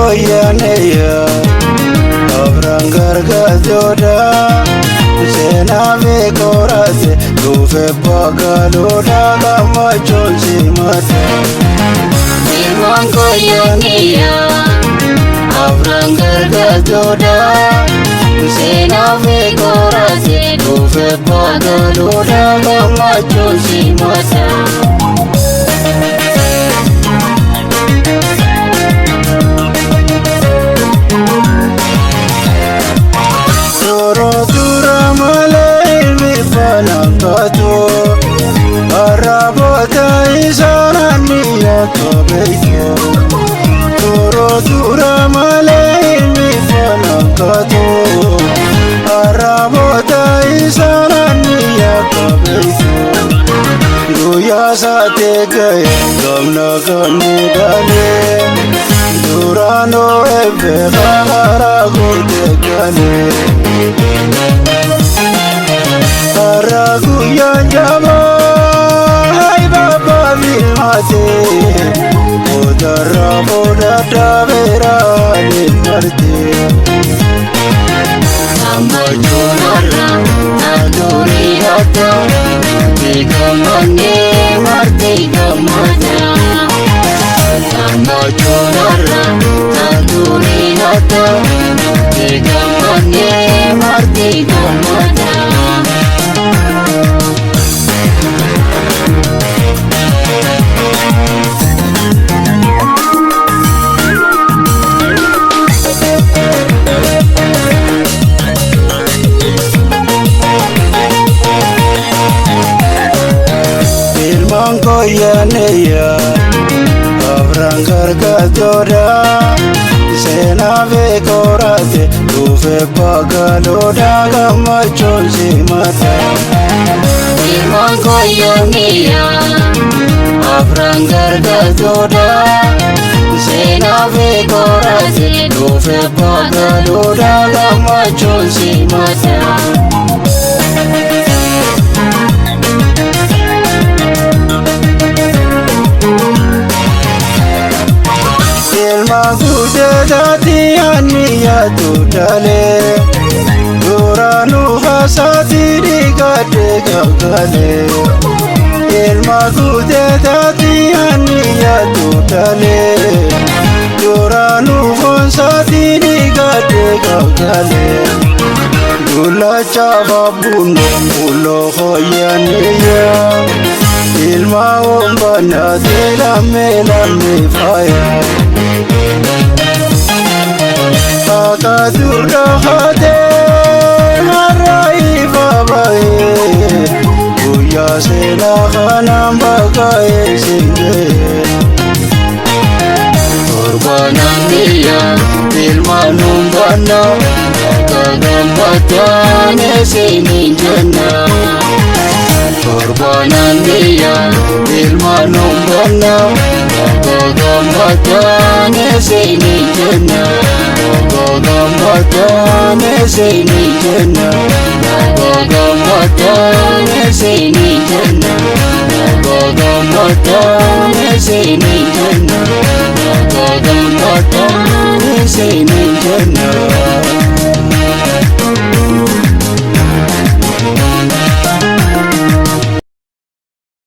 koyaneya abrangar gazoda sena ve korase dufe pagaloda kamachon simata Ilman koyaneya abrangar gazoda sena ve korase dufe pagaloda kamachon simata Arabota isananiya kabeyo Toro dura male mi fanakato Arabota isananiya kabeyo Duya sate gaya gamna kani dale Durano ebe khara gurte gale Aragu ya jama Odara boda davera linarte Amma jonara adori hata Tigamane marti gamata Amma jonara adori hata Tigamane marti gamata koyaneya abrangar gazoda sena ve korase dufe pagaloda kamachon simata Ilman koyaneya abrangar gazoda sena ve korase dufe pagaloda kamachon simata Magudati aniya tutale Duranu khasati digade gagale Magudati aniya tutale Duranu khasati digade gagale Gula chava buno ulo khoyaniya Ilma ombana dela mela mefaya Akadurga khade harai babae Uya sela khanam bagae sinde Korbanan dia ilmanum bana Kagambatane sini jannah Korbanan dia ilmanum bana Kagambatane sini jannah Kagambatane sini jannah Kagambatane sini jannah Kagambatane sini jannah Kagambatane sini